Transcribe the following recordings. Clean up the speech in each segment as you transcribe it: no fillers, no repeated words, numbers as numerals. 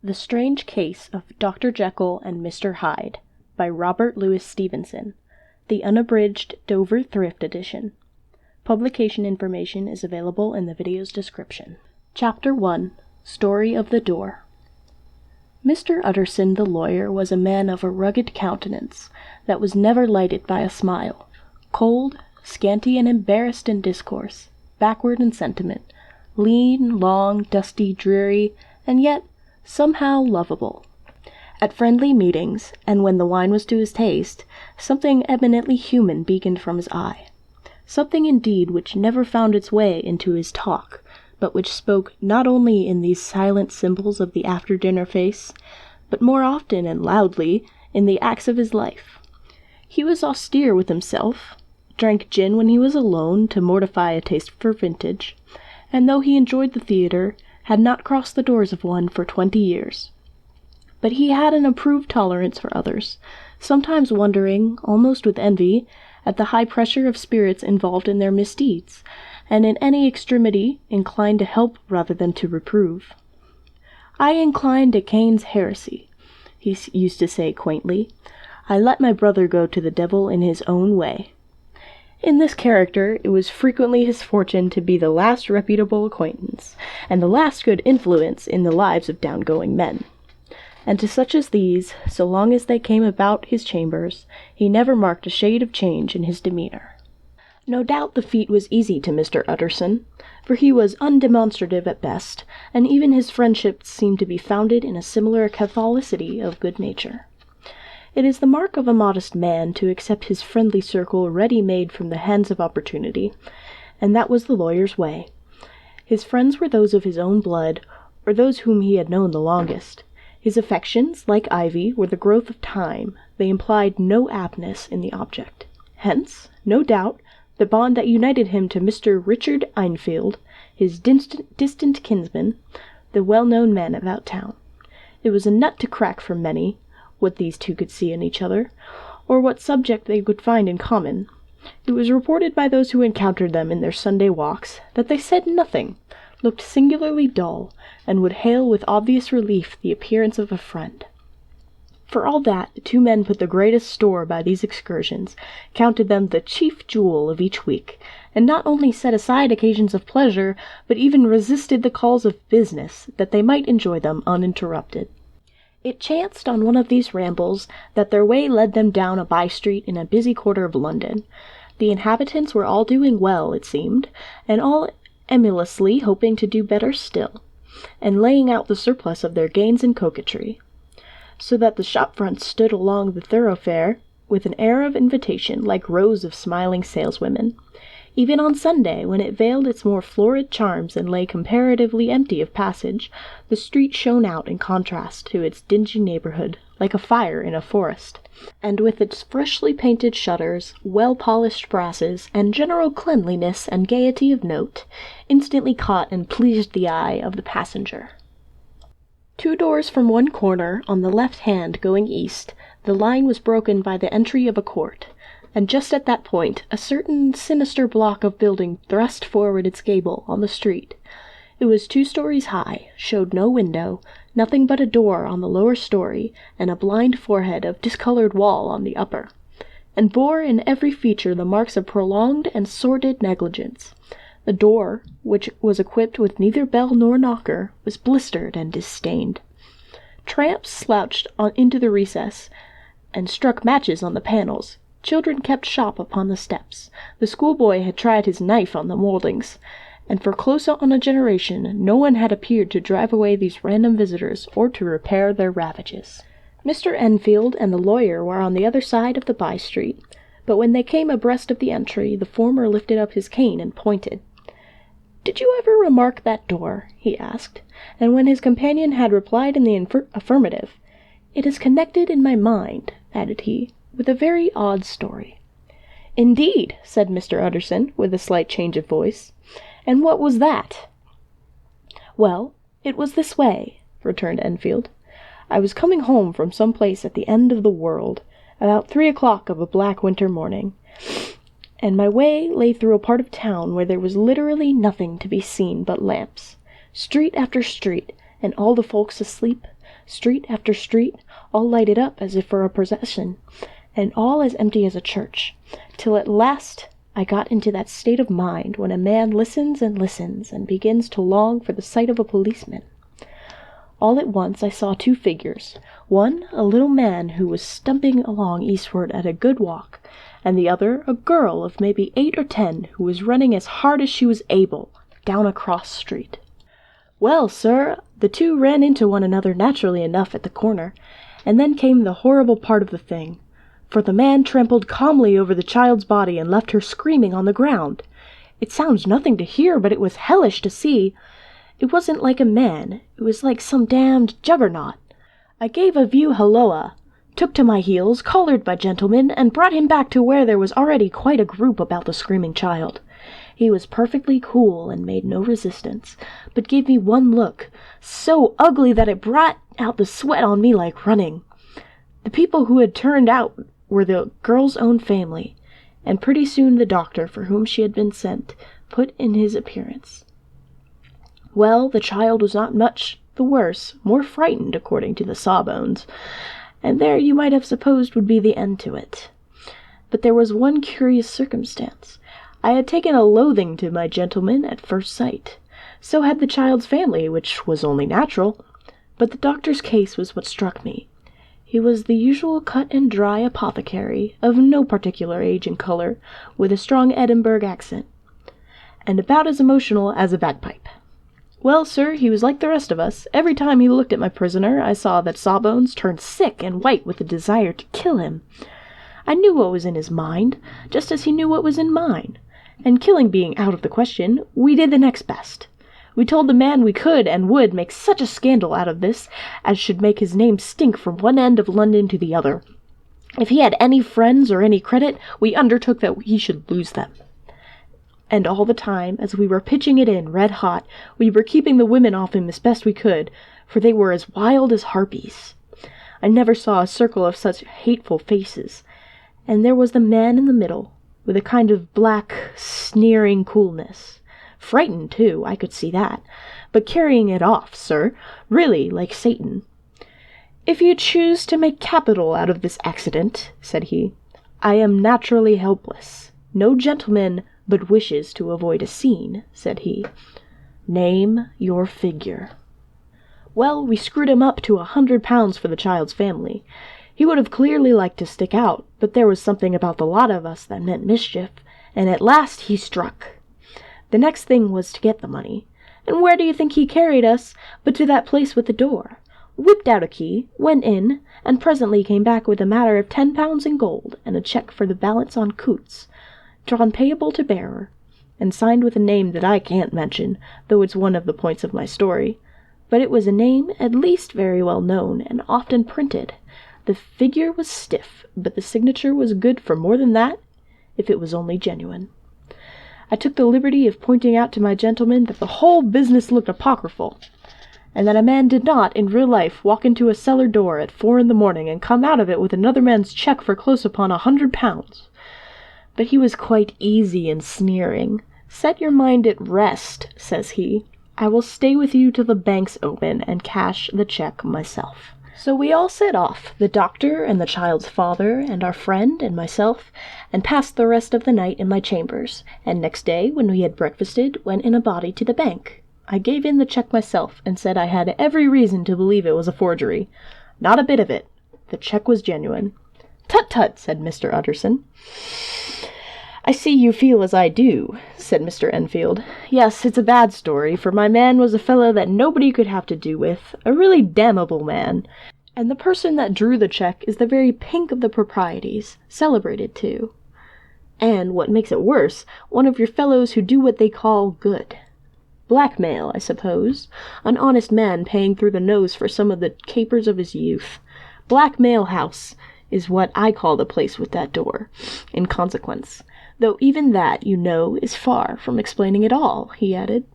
The Strange Case of Dr. Jekyll and Mr. Hyde by Robert Louis Stevenson. The Unabridged Dover Thrift Edition. Publication information is available in the video's description. Chapter 1. Story of the Door. Mr. Utterson the lawyer was a man of a rugged countenance that was never lighted by a smile, cold, scanty and embarrassed in discourse, backward in sentiment, lean, long, dusty, dreary, and yet somehow lovable. At friendly meetings, and when the wine was to his taste, something eminently human beaconed from his eye. Something indeed which never found its way into his talk, but which spoke not only in these silent symbols of the after-dinner face, but more often and loudly in the acts of his life. He was austere with himself, drank gin when he was alone to mortify a taste for vintage, and though he enjoyed the theatre, had not crossed the doors of one for 20 years. But he had an approved tolerance for others, sometimes wondering, almost with envy, at the high pressure of spirits involved in their misdeeds, and in any extremity inclined to help rather than to reprove. "I incline to Cain's heresy," he used to say quaintly. "I let my brother go to the devil in his own way." In this character, it was frequently his fortune to be the last reputable acquaintance, and the last good influence in the lives of down-going men. And to such as these, so long as they came about his chambers, he never marked a shade of change in his demeanour. No doubt the feat was easy to Mr. Utterson, for he was undemonstrative at best, and even his friendships seemed to be founded in a similar catholicity of good nature. It is the mark of a modest man to accept his friendly circle ready-made from the hands of opportunity, and that was the lawyer's way. His friends were those of his own blood, or those whom he had known the longest. His affections, like ivy, were the growth of time. They implied no aptness in the object. Hence, no doubt, the bond that united him to Mr. Richard Enfield, his distant kinsman, the well-known man about town. It was a nut to crack for many, what these two could see in each other, or what subject they could find in common. It was reported by those who encountered them in their Sunday walks that they said nothing, looked singularly dull, and would hail with obvious relief the appearance of a friend. For all that, the two men put the greatest store by these excursions, counted them the chief jewel of each week, and not only set aside occasions of pleasure, but even resisted the calls of business, that they might enjoy them uninterrupted. It chanced on one of these rambles that their way led them down a by-street in a busy quarter of London. The inhabitants were all doing well, it seemed, and all emulously hoping to do better still, and laying out the surplus of their gains in coquetry, so that the shop-fronts stood along the thoroughfare with an air of invitation like rows of smiling saleswomen. Even on Sunday, when it veiled its more florid charms and lay comparatively empty of passage, the street shone out in contrast to its dingy neighbourhood, like a fire in a forest, and with its freshly painted shutters, well-polished brasses, and general cleanliness and gaiety of note, instantly caught and pleased the eye of the passenger. 2 doors from one corner, on the left hand going east, the line was broken by the entry of a court, and just at that point a certain sinister block of building thrust forward its gable on the street. It was 2 stories high, showed no window, nothing but a door on the lower story, and a blind forehead of discoloured wall on the upper, and bore in every feature the marks of prolonged and sordid negligence. The door, which was equipped with neither bell nor knocker, was blistered and disdained. Tramps slouched into the recess, and struck matches on the panels. Children kept shop upon the steps. The schoolboy had tried his knife on the mouldings, and for close on a generation no one had appeared to drive away these random visitors or to repair their ravages. Mr. Enfield and the lawyer were on the other side of the by-street, but when they came abreast of the entry, the former lifted up his cane and pointed. "Did you ever remark that door?" he asked, and when his companion had replied in the affirmative, "It is connected in my mind," added he, "with a very odd story." "Indeed," said Mr. Utterson, with a slight change of voice. "And what was that?" "Well, it was this way," returned Enfield. "I was coming home from some place at the end of the world, about 3 o'clock of a black winter morning, and my way lay through a part of town where there was literally nothing to be seen but lamps, street after street, and all the folks asleep, street after street, all lighted up as if for a procession, and all as empty as a church, till at last I got into that state of mind when a man listens and begins to long for the sight of a policeman. All at once I saw two figures, one a little man who was stumping along eastward at a good walk, and the other a girl of maybe 8 or 10 who was running as hard as she was able down a cross street. Well, sir, the two ran into one another naturally enough at the corner, and then came the horrible part of the thing, for the man trampled calmly over the child's body and left her screaming on the ground. It sounds nothing to hear, but it was hellish to see. It wasn't like a man, it was like some damned juggernaut. I gave a view halloa, took to my heels, collared my gentleman, and brought him back to where there was already quite a group about the screaming child. He was perfectly cool and made no resistance, but gave me one look, so ugly that it brought out the sweat on me like running. The people who had turned out were the girl's own family, and pretty soon the doctor for whom she had been sent put in his appearance. Well, the child was not much the worse, more frightened according to the sawbones, and there you might have supposed would be the end to it. But there was one curious circumstance. I had taken a loathing to my gentleman at first sight. So had the child's family, which was only natural. But the doctor's case was what struck me. He was the usual cut-and-dry apothecary, of no particular age and colour, with a strong Edinburgh accent, and about as emotional as a bagpipe. Well, sir, he was like the rest of us. Every time he looked at my prisoner, I saw that Sawbones turned sick and white with the desire to kill him. I knew what was in his mind, just as he knew what was in mine, and killing being out of the question, we did the next best. We told the man we could and would make such a scandal out of this as should make his name stink from one end of London to the other. If he had any friends or any credit, we undertook that he should lose them. And all the time, as we were pitching it in red hot, we were keeping the women off him as best we could, for they were as wild as harpies. I never saw a circle of such hateful faces, and there was the man in the middle, with a kind of black, sneering coolness. Frightened, too, I could see that, but carrying it off, sir, really like Satan. "If you choose to make capital out of this accident," said he, "I am naturally helpless. No gentleman but wishes to avoid a scene," said he. "Name your figure." Well, we screwed him up to £100 for the child's family. He would have clearly liked to stick out, but there was something about the lot of us that meant mischief, and at last he struck. The next thing was to get the money, and where do you think he carried us but to that place with the door, whipped out a key, went in, and presently came back with a matter of £10 in gold and a cheque for the balance on Coots, drawn payable to bearer, and signed with a name that I can't mention, though it's one of the points of my story. But it was a name at least very well known and often printed. The figure was stiff, but the signature was good for more than that, if it was only genuine. I took the liberty of pointing out to my gentleman that the whole business looked apocryphal, and that a man did not, in real life, walk into a cellar door at 4 in the morning and come out of it with another man's cheque for close upon £100. But he was quite easy and sneering. "Set your mind at rest," says he. "I will stay with you till the banks open and cash the cheque myself." So we all set off, the doctor and the child's father and our friend and myself, and passed the rest of the night in my chambers, and next day, when we had breakfasted, went in a body to the bank. I gave in the cheque myself, and said I had every reason to believe it was a forgery. Not a bit of it. The cheque was genuine. "Tut, tut," said Mr. Utterson. "I see you feel as I do," said Mr. Enfield. "Yes, it's a bad story, for my man was a fellow that nobody could have to do with, a really damnable man. And the person that drew the cheque is the very pink of the proprieties, celebrated too. And, what makes it worse, one of your fellows who do what they call good. Blackmail, I suppose. An honest man paying through the nose for some of the capers of his youth. Blackmail House is what I call the place with that door, in consequence. Though even that, you know, is far from explaining it all," he added,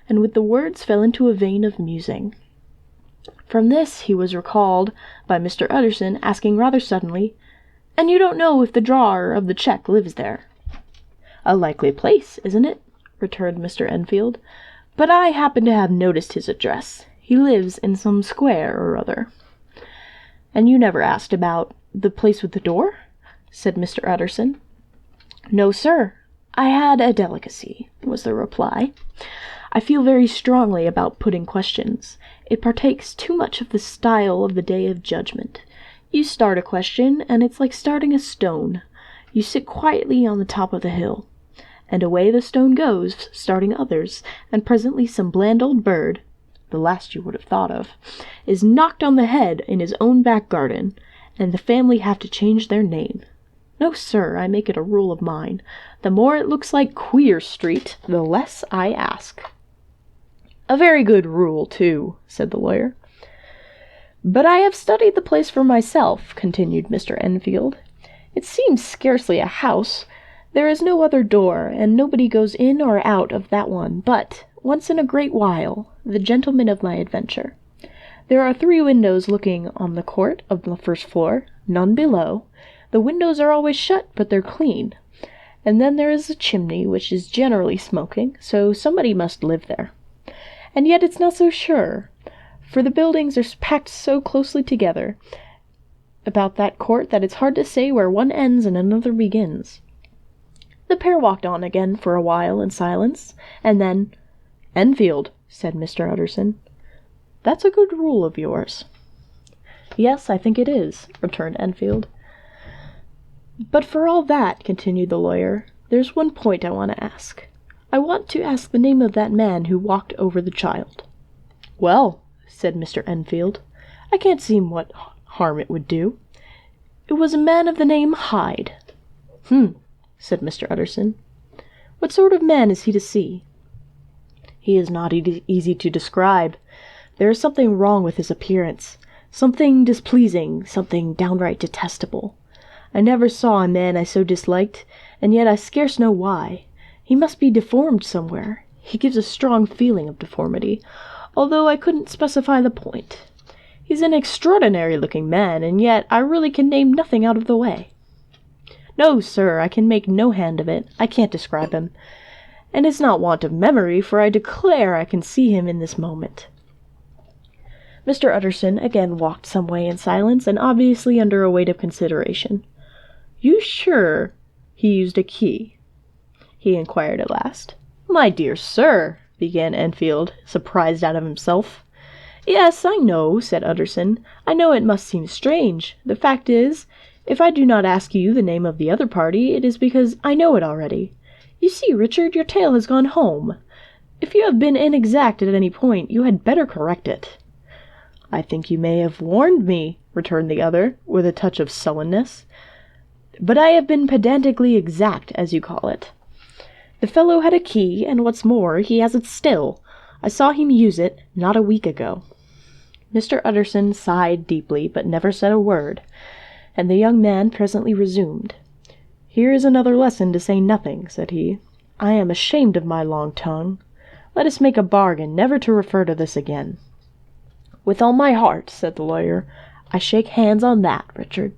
and with the words fell into a vein of musing. From this he was recalled by Mr. Utterson asking rather suddenly, "And you don't know if the drawer of the cheque lives there?" "A likely place, isn't it?" returned Mr. Enfield. "But I happen to have noticed his address. He lives in some square or other." "And you never asked about the place with the door?" said Mr. Utterson. "No, sir. I had a delicacy," was the reply. "I feel very strongly about putting questions. It partakes too much of the style of the Day of Judgment. You start a question, and it's like starting a stone. You sit quietly on the top of the hill, and away the stone goes, starting others, and presently some bland old bird, the last you would have thought of, is knocked on the head in his own back garden, and the family have to change their name. No, sir, I make it a rule of mine. The more it looks like Queer Street, the less I ask." "A very good rule, too," said the lawyer. "But I have studied the place for myself," continued Mr. Enfield. "It seems scarcely a house. There is no other door, and nobody goes in or out of that one but, once in a great while, the gentleman of my adventure. There are 3 windows looking on the court of the first floor, none below. The windows are always shut, but they're clean. And then there is a chimney, which is generally smoking, so somebody must live there. And yet it's not so sure, for the buildings are packed so closely together about that court that it's hard to say where one ends and another begins." The pair walked on again for a while in silence, and then, "Enfield," said Mr. Utterson, "that's a good rule of yours." "Yes, I think it is," returned Enfield. "But for all that," continued the lawyer, "there's one point I want to ask. I want to ask the name of that man who walked over the child." "Well," said Mr. Enfield, "I can't see what harm it would do. It was a man of the name Hyde." Said Mr. Utterson. "What sort of man is he to see?" "He is not easy to describe. There is something wrong with his appearance, something displeasing, something downright detestable. I never saw a man I so disliked, and yet I scarce know why. He must be deformed somewhere. He gives a strong feeling of deformity, although I couldn't specify the point. He's an extraordinary-looking man, and yet I really can name nothing out of the way. No, sir, I can make no hand of it. I can't describe him. And it's not want of memory, for I declare I can see him in this moment." Mr. Utterson again walked some way in silence, and obviously under a weight of consideration. "You sure he used a key?" he inquired at last. "My dear sir," began Enfield, surprised out of himself. "Yes, I know," said Utterson. "I know it must seem strange. The fact is, if I do not ask you the name of the other party, it is because I know it already. You see, Richard, your tale has gone home. If you have been inexact at any point, you had better correct it." "I think you may have warned me," returned the other, with a touch of sullenness. "But I have been pedantically exact, as you call it. The fellow had a key, and what's more, he has it still. I saw him use it not a week ago." Mr. Utterson sighed deeply, but never said a word, and the young man presently resumed. "Here is another lesson to say nothing," said he. "I am ashamed of my long tongue. Let us make a bargain never to refer to this again." "With all my heart," said the lawyer. "I shake hands on that, Richard."